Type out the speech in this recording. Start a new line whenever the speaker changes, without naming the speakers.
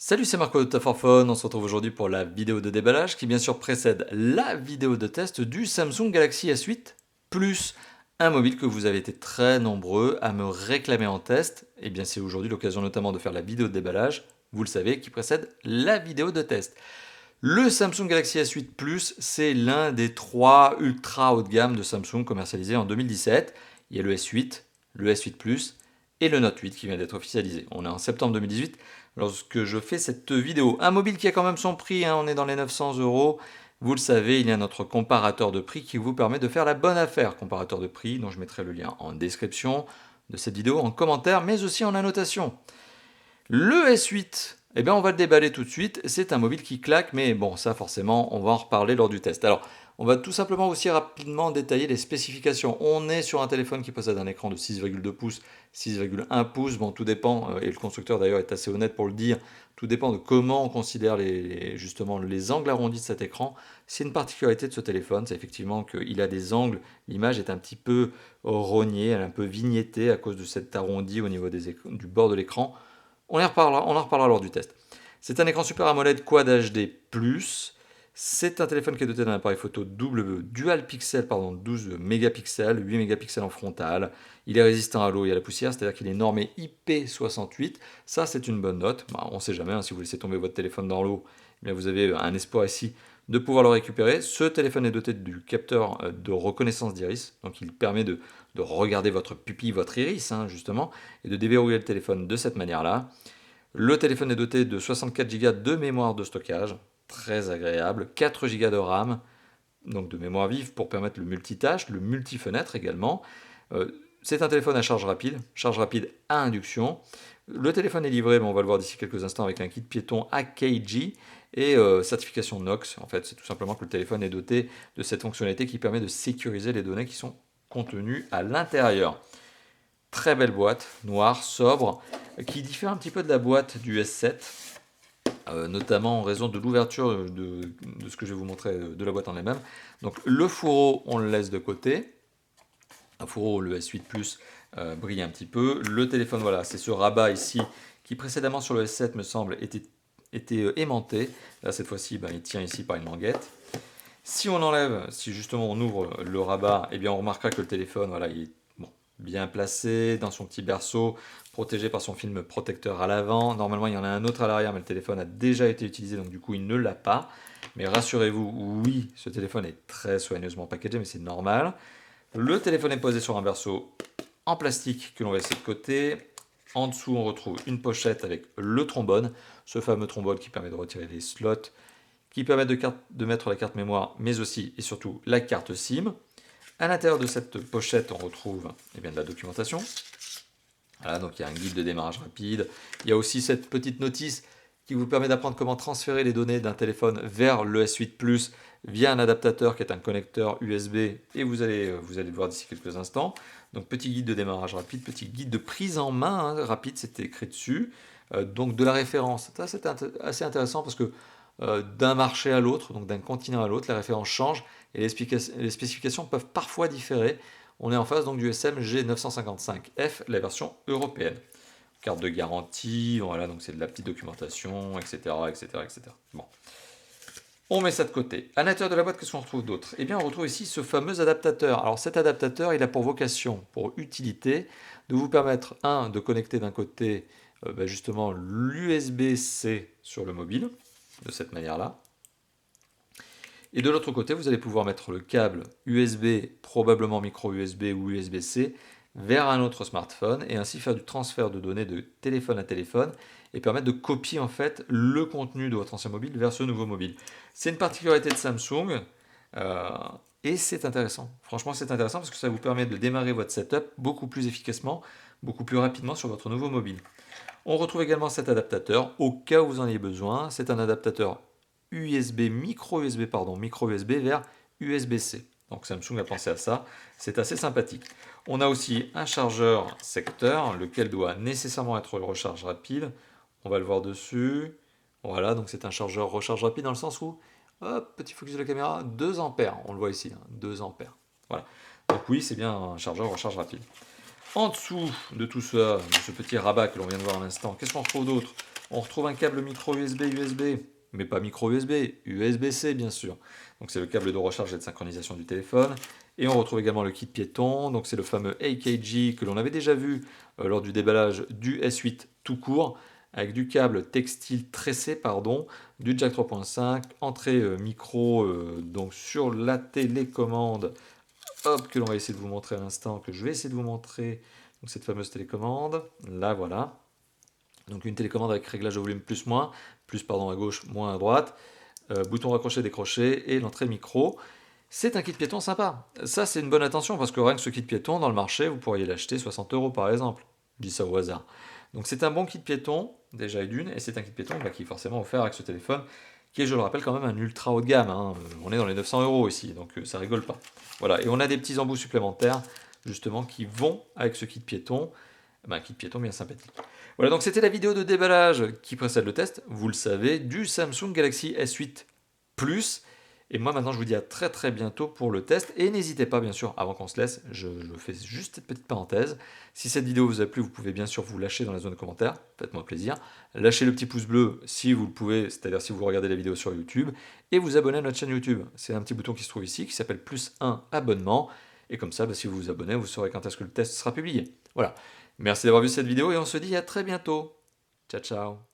Salut, c'est Marco de Taforphone. On se retrouve aujourd'hui pour la vidéo de déballage qui bien sûr précède la vidéo de test du Samsung Galaxy S8 Plus, un mobile que vous avez été très nombreux à me réclamer en test. Et bien c'est aujourd'hui l'occasion notamment de faire la vidéo de déballage, vous le savez, qui précède la vidéo de test. Le Samsung Galaxy S8 Plus, c'est l'un des trois ultra haut de gamme de Samsung commercialisés en 2017. Il y a le S8, le S8 Plus et le Note 8 qui vient d'être officialisé. On est en septembre 2018 lorsque je fais cette vidéo. Un mobile qui a quand même son prix, hein, on est dans les 900 euros. Vous le savez, il y a notre comparateur de prix qui vous permet de faire la bonne affaire. Comparateur de prix dont je mettrai le lien en description de cette vidéo, en commentaire, mais aussi en annotation. Le S8, eh bien on va le déballer tout de suite. C'est un mobile qui claque, mais bon, ça forcément, on va en reparler lors du test. Alors, on va tout simplement aussi rapidement détailler les spécifications. On est sur un téléphone qui possède un écran de 6,2 pouces, 6,1 pouces. Bon, tout dépend, et le constructeur d'ailleurs est assez honnête pour le dire, tout dépend de comment on considère justement les angles arrondis de cet écran. C'est une particularité de ce téléphone, c'est effectivement qu'il a des angles, l'image est un petit peu rognée, elle est un peu vignettée à cause de cet arrondi au niveau du bord de l'écran. On en reparlera lors du test. C'est un écran Super AMOLED Quad HD+. C'est un téléphone qui est doté d'un appareil photo double dual pixel, 12 mégapixels, 8 mégapixels en frontal. Il est résistant à l'eau et à la poussière, c'est-à-dire qu'il est normé IP68. Ça, c'est une bonne note. On ne sait jamais, hein, si vous laissez tomber votre téléphone dans l'eau, eh bien vous avez un espoir ici de pouvoir le récupérer. Ce téléphone est doté du capteur de reconnaissance d'iris, donc il permet de regarder votre pupille, votre iris, hein, justement, et de déverrouiller le téléphone de cette manière-là. Le téléphone est doté de 64 Go de mémoire de stockage, très agréable, 4 Go de RAM, donc de mémoire vive pour permettre le multitâche, le multi-fenêtre également. C'est un téléphone à charge rapide à induction. Le téléphone est livré, on va le voir d'ici quelques instants, avec un kit piéton AKG et certification NOx. En fait, c'est tout simplement que le téléphone est doté de cette fonctionnalité qui permet de sécuriser les données qui sont contenues à l'intérieur. Très belle boîte, noire, sobre, qui diffère un petit peu de la boîte du S7, notamment en raison de l'ouverture de ce que je vais vous montrer de la boîte en elle-même. Donc le fourreau, on le laisse de côté. Un fourreau, le S8 Plus, brille un petit peu. Le téléphone, voilà, c'est ce rabat ici, qui précédemment sur le S7, me semble, était aimanté. Là, cette fois-ci, il tient ici par une languette. Si on enlève, si justement on ouvre le rabat, eh bien on remarquera que le téléphone, voilà, il est bien placé dans son petit berceau, protégé par son film protecteur à l'avant. Normalement, il y en a un autre à l'arrière, mais le téléphone a déjà été utilisé, donc du coup, il ne l'a pas. Mais rassurez-vous, oui, ce téléphone est très soigneusement packagé, mais c'est normal. Le téléphone est posé sur un berceau en plastique que l'on va laisser de côté. En dessous, on retrouve une pochette avec le trombone, ce fameux trombone qui permet de retirer les slots, qui permet de mettre la carte mémoire, mais aussi et surtout la carte SIM. À l'intérieur de cette pochette, on retrouve de la documentation. Voilà, donc il y a un guide de démarrage rapide. Il y a aussi cette petite notice qui vous permet d'apprendre comment transférer les données d'un téléphone vers le S8 Plus via un adaptateur qui est un connecteur USB, et vous allez le voir d'ici quelques instants. Donc petit guide de démarrage rapide, petit guide de prise en main rapide, c'était écrit dessus. Donc de la référence, ça c'est assez intéressant parce que d'un marché à l'autre, donc d'un continent à l'autre, les références changent et les spécifications peuvent parfois différer. On est en face donc du SMG 955F, la version européenne. Carte de garantie, voilà, donc c'est de la petite documentation, etc., etc., etc. Bon. On met ça de côté. À l'intérieur de la boîte, qu'est-ce qu'on retrouve d'autre? Eh bien, on retrouve ici ce fameux adaptateur. Alors, cet adaptateur, il a pour vocation, pour utilité, de vous permettre, de connecter d'un côté, justement, l'USB-C sur le mobile, de cette manière-là. Et de l'autre côté, vous allez pouvoir mettre le câble USB, probablement micro USB ou USB-C, vers un autre smartphone et ainsi faire du transfert de données de téléphone à téléphone et permettre de copier en fait le contenu de votre ancien mobile vers ce nouveau mobile. C'est une particularité de Samsung et c'est intéressant. Franchement, c'est intéressant parce que ça vous permet de démarrer votre setup beaucoup plus efficacement, beaucoup plus rapidement sur votre nouveau mobile. On retrouve également cet adaptateur au cas où vous en ayez besoin. C'est un adaptateur micro USB vers USB-C. Donc Samsung a pensé à ça, c'est assez sympathique. On a aussi un chargeur secteur, lequel doit nécessairement être le recharge rapide. On va le voir dessus. Voilà, donc c'est un chargeur recharge rapide dans le sens où, hop, petit focus de la caméra, 2 ampères, on le voit ici, 2 ampères. Voilà. Donc oui, c'est bien un chargeur recharge rapide. En dessous de tout ça, de ce petit rabat que l'on vient de voir à l'instant, qu'est-ce qu'on retrouve d'autre? On retrouve un câble micro USB, mais pas micro USB, USB-C bien sûr. Donc c'est le câble de recharge et de synchronisation du téléphone. Et on retrouve également le kit piéton, donc c'est le fameux AKG que l'on avait déjà vu lors du déballage du S8 tout court, avec du câble textile tressé, pardon, du jack 3.5, entrée micro donc sur la télécommande, hop, que l'on va essayer de vous montrer à l'instant, que je vais essayer de vous montrer, donc cette fameuse télécommande, là voilà. Donc une télécommande avec réglage de volume plus pardon à gauche, moins à droite, bouton raccroché, décroché et l'entrée micro. C'est un kit piéton sympa. Ça, c'est une bonne attention parce que rien que ce kit piéton, dans le marché, vous pourriez l'acheter 60 € par exemple. Je dis ça au hasard. Donc c'est un bon kit piéton, déjà et d'une, et c'est un kit piéton qui est forcément offert avec ce téléphone, qui est, je le rappelle, quand même un ultra haut de gamme, hein. On est dans les 900 € ici, donc ça rigole pas. Voilà, et on a des petits embouts supplémentaires, justement, qui vont avec ce kit piéton. Un kit piéton bien sympathique. Voilà, donc c'était la vidéo de déballage qui précède le test, vous le savez, du Samsung Galaxy S8 Plus. Et moi maintenant je vous dis à très très bientôt pour le test. Et n'hésitez pas bien sûr, avant qu'on se laisse, je fais juste cette petite parenthèse. Si cette vidéo vous a plu, vous pouvez bien sûr vous lâcher dans la zone de commentaires, faites-moi plaisir. Lâchez le petit pouce bleu si vous le pouvez, c'est-à-dire si vous regardez la vidéo sur YouTube. Et vous abonnez à notre chaîne YouTube. C'est un petit bouton qui se trouve ici qui s'appelle +1 abonnement. Et comme ça, si vous vous abonnez, vous saurez quand est-ce que le test sera publié. Voilà. Merci d'avoir vu cette vidéo et on se dit à très bientôt. Ciao ciao.